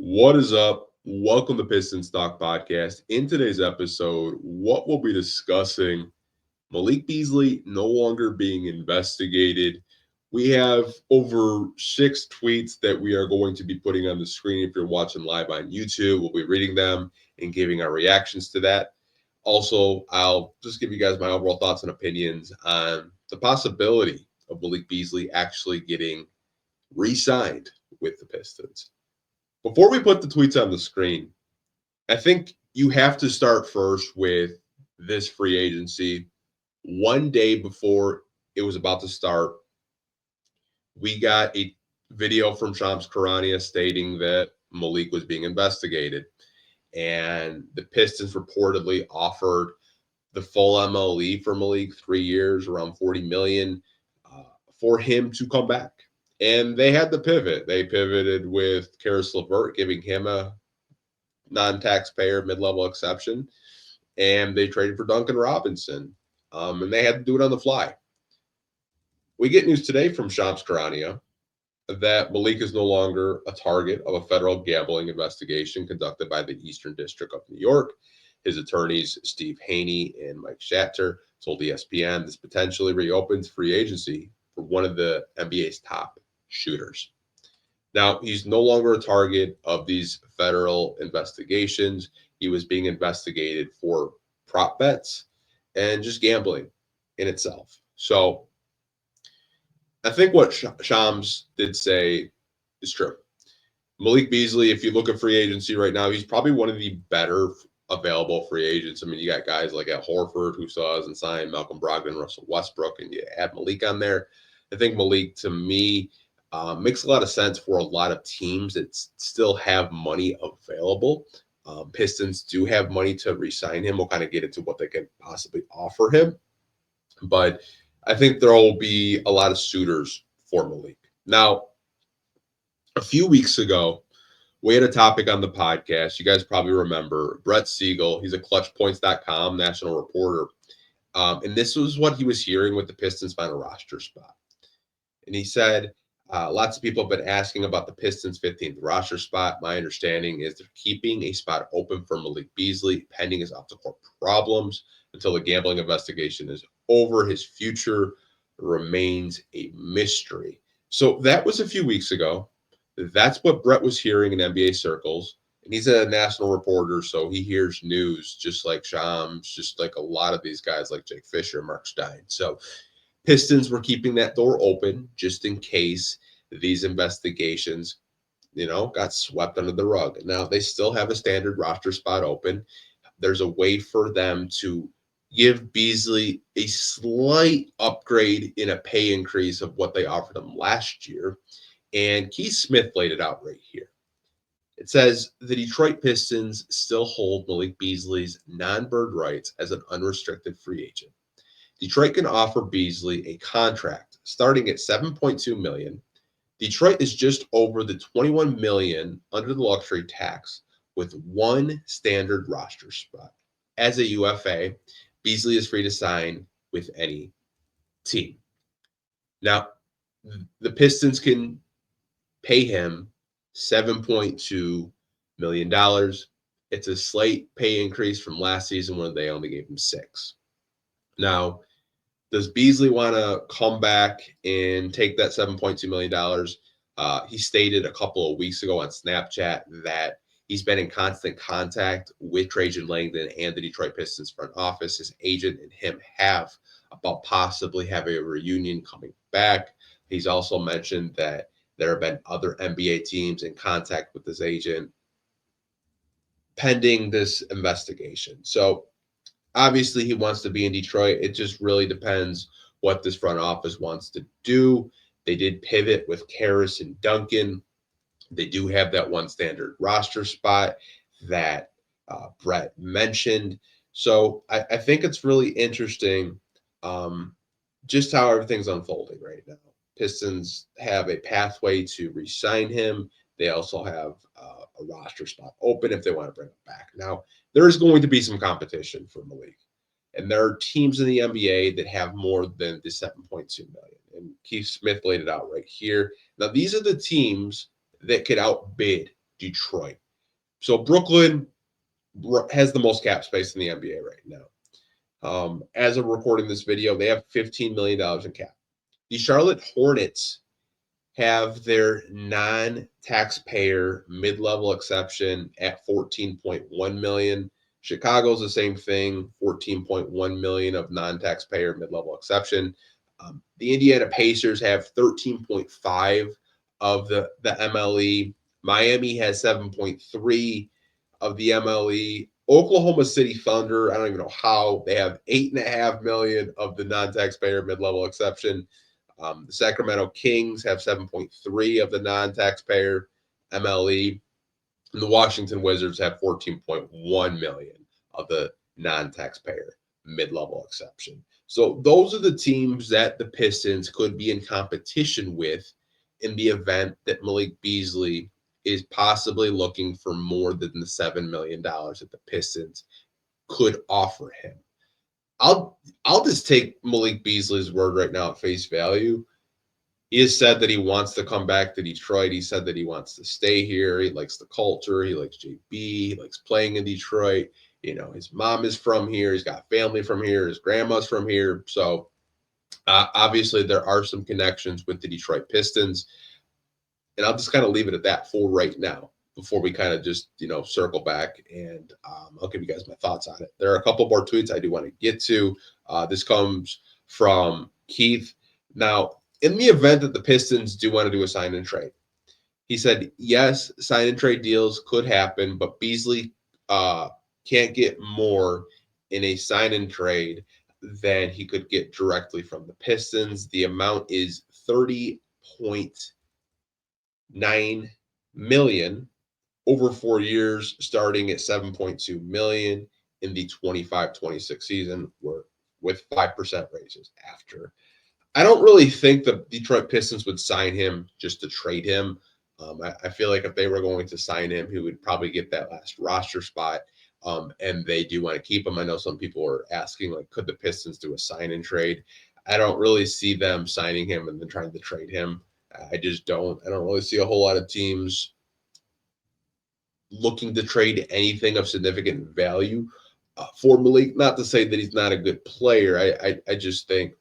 What is up? Welcome to Pistons Talk Podcast. In today's episode, what we'll be discussing Malik Beasley no longer being investigated. We have over 6 tweets that we are going to be putting on the screen. If you're watching live on YouTube, we'll be reading them and giving our reactions to that. Also, I'll just give you guys my overall thoughts and opinions on the possibility of Malik Beasley actually getting re signed with the Pistons. Before we put the tweets on the screen, I think you have to start first with this free agency. One day before it was about to start, we got a video from Shams Charania stating that Malik was being investigated. And the Pistons reportedly offered the full MLE for Malik, 3 years, around 40 million, for him to come back. And they had to pivot. They pivoted with Karis LeVert, giving him a non-taxpayer mid-level exception, and they traded for Duncan Robinson, and they had to do it on the fly. We get news today from Shams Charania that Malik is no longer a target of a federal gambling investigation conducted by the Eastern District of New York. His attorneys, Steve Haney and Mike Shatter, told ESPN this potentially reopens free agency for one of the NBA's top shooters. Now, he's no longer a target of these federal investigations. He was being investigated for prop bets and just gambling in itself. So I think what Shams did say is true. Malik Beasley, if you look at free agency right now, he's probably one of the better available free agents. I mean, you got guys like Al Horford, who still hasn't signed, Malcolm Brogdon, Russell Westbrook, and you add Malik on there. I think Malik, to me, makes a lot of sense for a lot of teams that still have money available. Pistons do have money to re-sign him. We'll kind of get into what they can possibly offer him. But I think there will be a lot of suitors for Malik. Now, a few weeks ago, we had a topic on the podcast. You guys probably remember Brett Siegel. He's a clutchpoints.com national reporter. And this was what he was hearing with the Pistons final roster spot. And he said, lots of people have been asking about the Pistons' 15th roster spot. My understanding is they're keeping a spot open for Malik Beasley pending his off-the-court problems until the gambling investigation is over. His future remains a mystery. So that was a few weeks ago. That's what Brett was hearing in NBA circles. And he's a national reporter, so he hears news just like Shams, just like a lot of these guys like Jake Fisher, Mark Stein. So Pistons were keeping that door open just in case these investigations, got swept under the rug. Now, they still have a standard roster spot open. There's a way for them to give Beasley a slight upgrade in a pay increase of what they offered him last year. And Keith Smith laid it out right here. It says the Detroit Pistons still hold Malik Beasley's non-bird rights as an unrestricted free agent. Detroit can offer Beasley a contract starting at $7.2 million. Detroit is just over the $21 million under the luxury tax with one standard roster spot. As a UFA, Beasley is free to sign with any team. Now, the Pistons can pay him $7.2 million. It's a slight pay increase from last season when they only gave him $6 million. Now, does Beasley want to come back and take that $7.2 million? He stated a couple of weeks ago on Snapchat that he's been in constant contact with Trajan Langdon and the Detroit Pistons front office. His agent and him have about possibly having a reunion coming back. He's also mentioned that there have been other NBA teams in contact with his agent pending this investigation. So obviously he wants to be in Detroit. It just really depends what this front office wants to do. They did pivot with Karis and Duncan. They do have that one standard roster spot that Brett mentioned. So I think it's really interesting just how everything's unfolding right now. Pistons have a pathway to re-sign him. They also have a roster spot open if they want to bring him back. Now, there is going to be some competition for Malik. And there are teams in the NBA that have more than the $7.2 million. And Keith Smith laid it out right here. Now, these are the teams that could outbid Detroit. So Brooklyn has the most cap space in the NBA right now. As of recording this video, they have $15 million in cap. The Charlotte Hornets have their non-taxpayer mid-level exception at $14.1 million. Chicago's the same thing, $14.1 million of non-taxpayer mid-level exception. The Indiana Pacers have 13.5 of the MLE. Miami has 7.3 of the MLE. Oklahoma City Thunder, I don't even know how, they have $8.5 million of the non-taxpayer mid-level exception. The Sacramento Kings have 7.3 of the non-taxpayer MLE. And the Washington Wizards have 14.1 million of the non-taxpayer mid-level exception. So those are the teams that the Pistons could be in competition with in the event that Malik Beasley is possibly looking for more than the $7 million that the Pistons could offer him. I'll just take Malik Beasley's word right now at face value. He has said that he wants to come back to Detroit. He said that he wants to stay here. He likes the culture. He likes JB. He likes playing in Detroit. You know, his mom is from here. He's got family from here. His grandma's from here. So obviously there are some connections with the Detroit Pistons. And I'll just kind of leave it at that for right now before we kind of just, circle back and I'll give you guys my thoughts on it. There are a couple more tweets I do want to get to. This comes from Keith. Now, in the event that the Pistons do want to do a sign and trade, he said, yes, sign and trade deals could happen, but Beasley can't get more in a sign and trade than he could get directly from the Pistons. The amount is $30.9 million over 4 years, starting at $7.2 million in the 25-26 season, with 5% raises after. I don't really think the Detroit Pistons would sign him just to trade him. I feel like if they were going to sign him, he would probably get that last roster spot. And they do want to keep him. I know some people are asking, like, could the Pistons do a sign and trade? I don't really see them signing him and then trying to trade him. I just don't. I don't really see a whole lot of teams looking to trade anything of significant value for Malik. Not to say that he's not a good player. I just think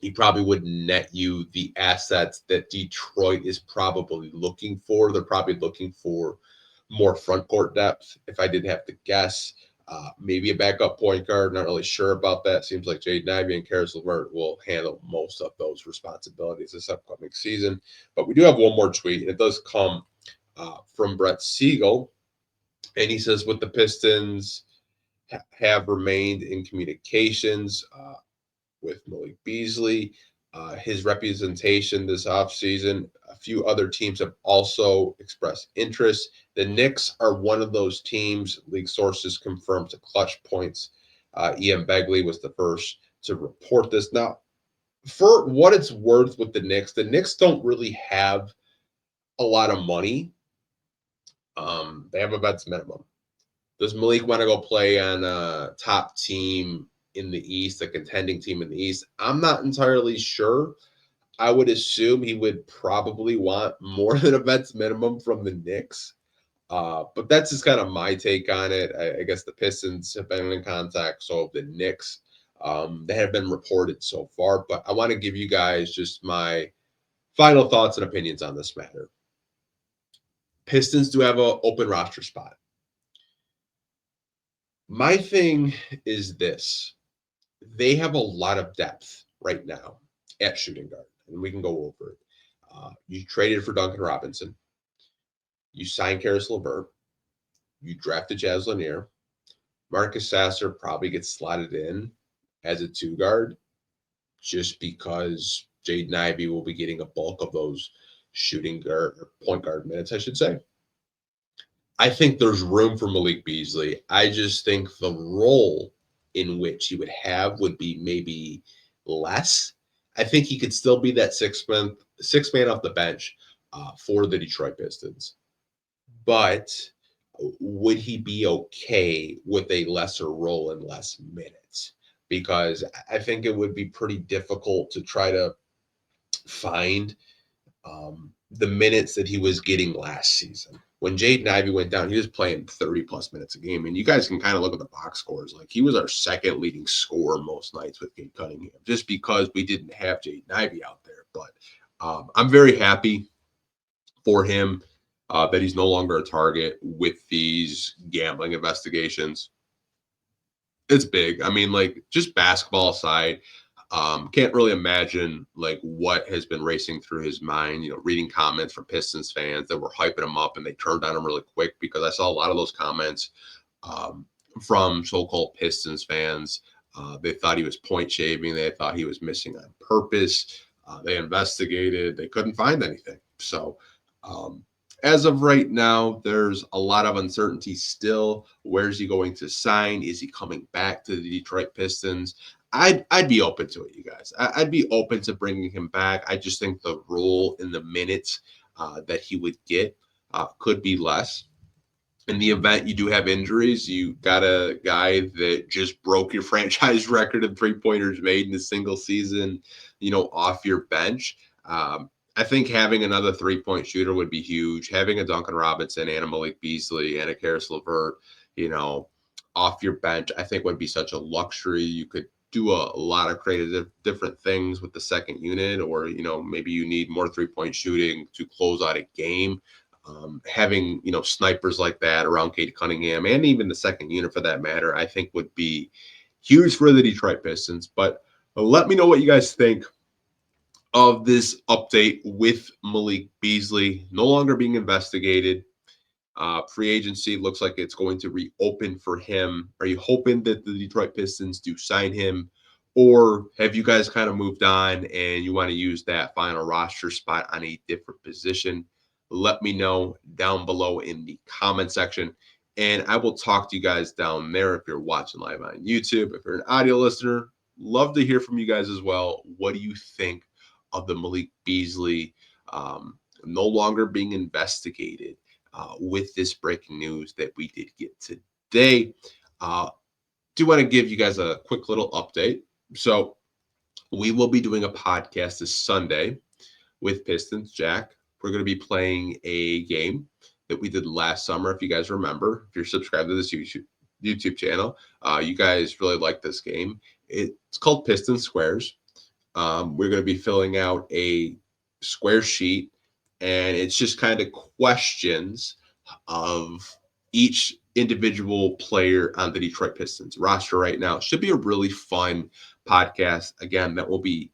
he probably would net you the assets that Detroit is probably looking for. They're probably looking for more front court depth. If I did have to guess, maybe a backup point guard. Not really sure about that. Seems like Jaden Ivey and Karis LeVert will handle most of those responsibilities this upcoming season. But we do have one more tweet, and it does come from Brett Siegel. And he says, with the Pistons have remained in communications with Malik Beasley, his representation this offseason. A few other teams have also expressed interest. The Knicks are one of those teams. League sources confirmed to Clutch Points. Ian Begley was the first to report this. Now, for what it's worth with the Knicks don't really have a lot of money. They have a vet's minimum. Does Malik want to go play on a top team in the East, a contending team in the East? I'm not entirely sure. I would assume he would probably want more than a vet's minimum from the Knicks. But that's just kind of my take on it. I guess the Pistons have been in contact, so have the Knicks. They have been reported so far, but I want to give you guys just my final thoughts and opinions on this matter. Pistons do have an open roster spot. My thing is this. They have a lot of depth right now at shooting guard, and we can go over it. You traded for Duncan Robinson. You signed Karis LeVert. You drafted Jazz Lanier. Marcus Sasser probably gets slotted in as a two guard just because Jaden Ivey will be getting a bulk of those shooting guard or point guard minutes, I should say. I think there's room for Malik Beasley. I just think the role in which he would have would be maybe less. I think he could still be that six man off the bench for the Detroit Pistons. But would he be okay with a lesser role and less minutes? Because I think it would be pretty difficult to try to find the minutes that he was getting last season. when Jaden Ivey went down, he was playing 30 plus minutes a game. And you guys can kind of look at the box scores. Like, he was our second leading scorer most nights with Cade Cunningham, just because we didn't have Jaden Ivey out there. But I'm very happy for him that he's no longer a target with these gambling investigations. It's big. I mean, like, just basketball aside, can't really imagine like what has been racing through his mind, reading comments from Pistons fans that were hyping him up and they turned on him really quick, because I saw a lot of those comments from so-called Pistons fans. They thought he was point shaving. They thought he was missing on purpose. They investigated. They couldn't find anything. So as of right now, there's a lot of uncertainty still. Where's he going to sign? Is he coming back to the Detroit Pistons? I'd be open to it, you guys. I'd be open to bringing him back. I just think the role in the minutes that he would get could be less. In the event you do have injuries, you got a guy that just broke your franchise record of three-pointers made in a single season, off your bench. I think having another three-point shooter would be huge. Having a Duncan Robinson and a Malik Beasley and a Karis LeVert, off your bench, I think would be such a luxury. You could do a lot of creative different things with the second unit, or, maybe you need more three-point shooting to close out a game. Having, snipers like that around Cade Cunningham, and even the second unit for that matter, I think would be huge for the Detroit Pistons. But let me know what you guys think of this update with Malik Beasley no longer being investigated. Free agency looks like it's going to reopen for him. Are you hoping that the Detroit Pistons do sign him, or have you guys kind of moved on and you want to use that final roster spot on a different position? Let me know down below in the comment section, and I will talk to you guys down there. If you're watching live on YouTube, if you're an audio listener, love to hear from you guys as well. What do you think of the Malik Beasley no longer being investigated with this breaking news that we did get today? Do want to give you guys a quick little update. So we will be doing a podcast this Sunday with Pistons Jack. We're going to be playing a game that we did last summer. If you guys remember, if you're subscribed to this YouTube channel, you guys really like this game. It's called Pistons Squares. We're going to be filling out a square sheet, and it's just kind of questions of each individual player on the Detroit Pistons roster right now. Should be a really fun podcast. Again, that will be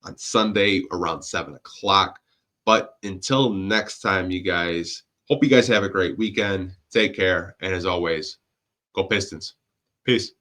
on Sunday around 7 o'clock. But until next time, you guys, hope you guys have a great weekend. Take care. And as always, go Pistons. Peace.